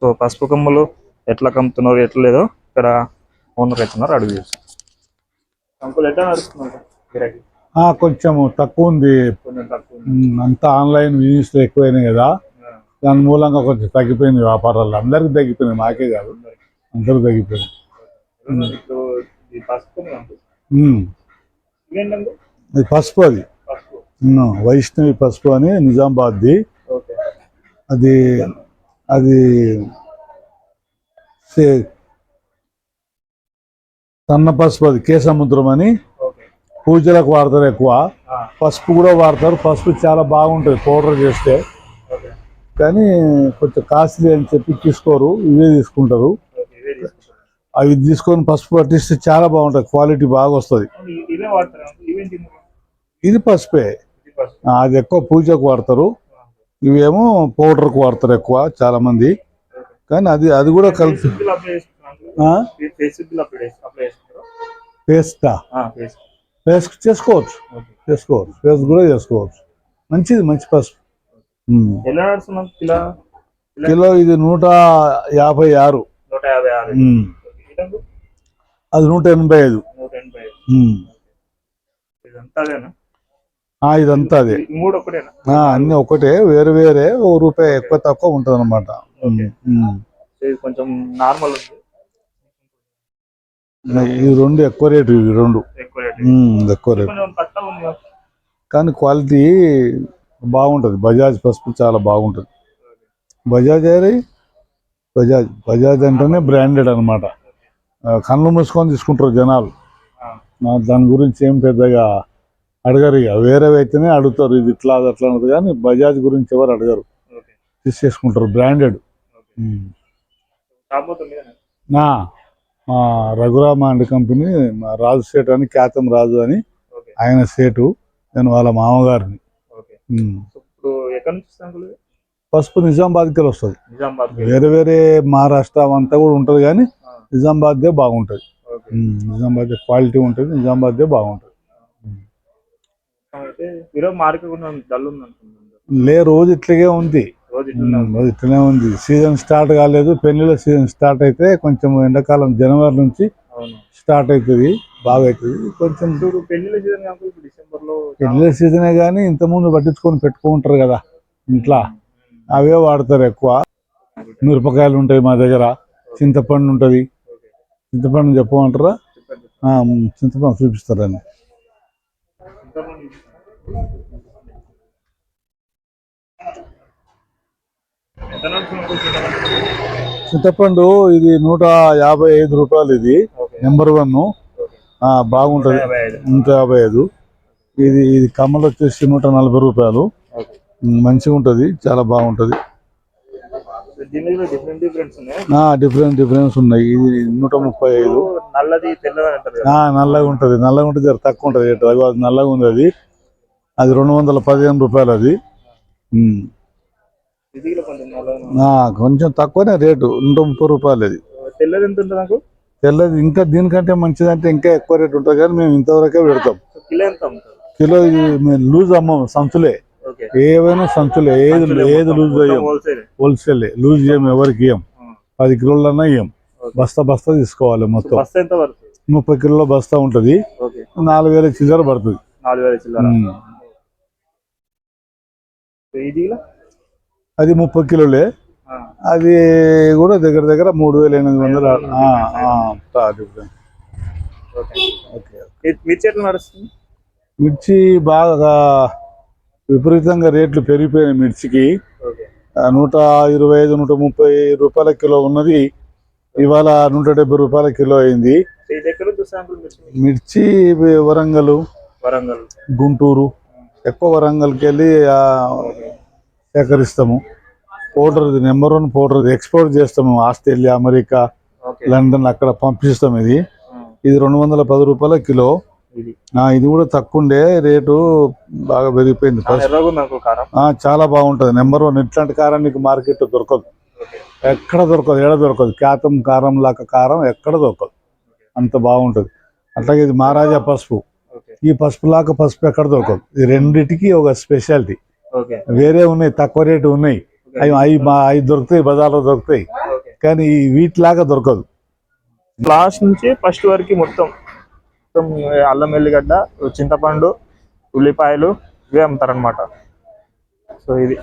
So పసుపు కొమ్మలు ఎట్లా కమ్ముతున్నారు ఎట్లా లేదో ఇక్కడ ఓనర్ అవుతున్నారు అడుగు చూస్తాం. అంకుల్ ఎట్లా నడుస్తున్నారు గిరాకీ? కొంచెం తక్కువ ఉంది. కొంచెం తక్కువ అంతా ఆన్లైన్ బిజినెస్ ఎక్కువైనాయి కదా, దాని మూలంగా కొంచెం తగ్గిపోయింది వ్యాపారాలు. అందరికి తగ్గిపోయింది, మాకే కాదు అందరికి తగ్గిపోయింది. ఇది పసుపు అంకుల్, అది పసుపు, అది వైష్ణవి పసుపు అని నిజామాబాద్ది. అది అది సన్న పసుపు, అది కేసముద్రం అని పూజలకు వాడతారు ఎక్కువ. పసుపు కూడా వాడతారు. పసుపు చాలా బాగుంటుంది పౌడర్ చేస్తే, కానీ కొంచెం కాస్ట్లీ అని చెప్పి తీసుకోరు, ఇవే తీసుకుంటారు. అవి తీసుకొని పసుపు పట్టిస్తే చాలా బాగుంటుంది, క్వాలిటీ బాగా వస్తుంది. ఇది పసుపే, అది ఎక్కువ పూజకు వాడతారు. ఇవేమో పౌడర్కు వాడతారు ఎక్కువ చాలా మంది, కానీ అది కూడా కలిపి పేస్ట్ చేసుకోవచ్చు. పేస్ట్ కూడా చేసుకోవచ్చు. మంచి పసుపు. కిలో ఇది 156, అది 185. ఇదంతా అదే, అన్ని ఒకటే, వేరే వేరే రూపాయి ఎక్కువ తక్కువ ఉంటది అనమాట. కొంచెం నార్మల్ ఈ రెండు ఎక్కువ రేటు, ఇవి రెండు ఎక్కువ రేటు, కానీ క్వాలిటీ బాగుంటది. బజాజ్ పసుపు చాలా బాగుంటది. బజాజ్ అంటేనే బ్రాండెడ్ అనమాట. కళ్ళు మూసుకొని తీసుకుంటారు జనాలు. దాని గురించి ఏం పెద్దగా అడగరు. ఇక వేరేవి అయితేనే అడుగుతారు, ఇది ఇట్లా అది అట్లా అన్నది, కానీ బజాజ్ గురించి ఎవరు అడగరు, తీసేసుకుంటారు. బ్రాండెడ్. రఘురామ అండ్ కంపెనీ, మా రాజు సేటు అని, ఖ్యాతం రాజు అని ఆయన సేటు, నేను వాళ్ళ మామగారిని. పసుపు నిజామాబాద్కి వస్తుంది. వేరే వేరే మహారాష్ట్ర అంతా కూడా ఉంటుంది, కానీ నిజామాబాద్దే బాగుంటుంది. నిజామాబాద్ క్వాలిటీ ఉంటుంది, నిజామాబాద్దే బాగుంటుంది. రోజు ఇట్లాగే ఉంది, ఇట్లనే ఉంది. సీజన్ స్టార్ట్ కాలేదు, పెళ్లిళ్ళ సీజన్ స్టార్ట్ అయితే కొంచెం ఎండాకాలం జనవరి నుంచి స్టార్ట్ అవుతుంది, బాగా అవుతుంది. కొంచెం పెళ్లిళ్ళ సీజనే కానీ ఇంతకుముందు పట్టించుకొని పెట్టుకుంటారు కదా ఇంట్లో, అవే వాడతారు ఎక్కువ. మిరపకాయలు ఉంటాయి మా దగ్గర, చింతపండు ఉంటుంది. చింతపండు చెప్పమంటారా? చింతపండు చూపిస్తారని. చింతపండు ఇది 155 రూపాయలు, ఇది నెంబర్ 1, బాగుంటది. 155. ఇది కమ్మలు వచ్చేసి 140 రూపాయలు. మంచిగా ఉంటది, చాలా బాగుంటది. డిఫరెన్స్ ఉన్నాయి. ఇది 135. నల్లగా ఉంటది, తక్కువ ఉంటది రేటు. అది నల్లగా ఉంది, అది 215 రూపాయలు. అది కొంచెం తక్కువనే రేటు, 130 రూపాయలు. అది తెల్లది ఇంకా దీనికంటే మంచిదంటే ఇంకా ఎక్కువ రేటు ఉంటుంది, కానీ మేము ఇంతవరకే పెడతాం. కిలో ఇది మేము లూజ్ అమ్మం, సంచులే, ఏవైనా సంచులే. ఏది లూజ్ అయ్యాం, హోల్సేల్ లూజ్ చేయం, ఎవరికి ఇయ్యం. 10 కిలోలన్నా ఇయ్యం. బస్తా తీసుకోవాలి. మొత్తం 30 కిలోల బస్తా ఉంటది, 4000 చిల్లర పడుతుంది. అది 30 కిలోలే. అది కూడా దగ్గర 3800. మిర్చి బాగా విపరీతంగా రేట్లు పెరిగిపోయినాయి. మిర్చికి 125, 130 రూపాయల కిలో ఉన్నది, ఇవాళ 170 రూపాయల కిలో అయింది. మిర్చి వరంగల్, గుంటూరు, ఎక్కువ వరంగల్కి వెళ్ళి సేకరిస్తాము. పౌడర్ నెంబర్ 1 పౌడర్ ఎక్స్పోర్ట్ చేస్తాము. ఆస్ట్రేలియా, అమెరికా, లండన్ అక్కడ పంపిస్తాం. ఇది 210 రూపాయల కిలో. ఇది కూడా తక్కువ ఉండే రేటు, బాగా పెరిగిపోయింది. చాలా బాగుంటది, నెంబర్ 1. ఇట్లాంటి కారం నీకు మార్కెట్ దొరకదు, ఎక్కడ దొరకదు, ఏడ దొరకదు. ఖ్యాతం కారం లాగా కారం ఎక్కడ దొరకదు, అంత బాగుంటది. అట్లాగే ఇది మహారాజా పసుపు. ఈ పసుపు లాగా పసుపు ఎక్కడ దొరకదు. ఈ రెండిటికి ఒక స్పెషాలిటీ. వేరే ఉన్నాయి, తక్కువ రేటు ఉన్నాయి, అవి దొరుకుతాయి, బజార్లో దొరుకుతాయి. కానీ వీటిలాగా దొరకదు. లాస్ట్ నుంచి ఫస్ట్ వరకు మొత్తం అల్లం ఎల్లిగడ్డ చింతపండు ఉల్లిపాయలు ఇవే అమ్ముతారనమాట. సో ఇది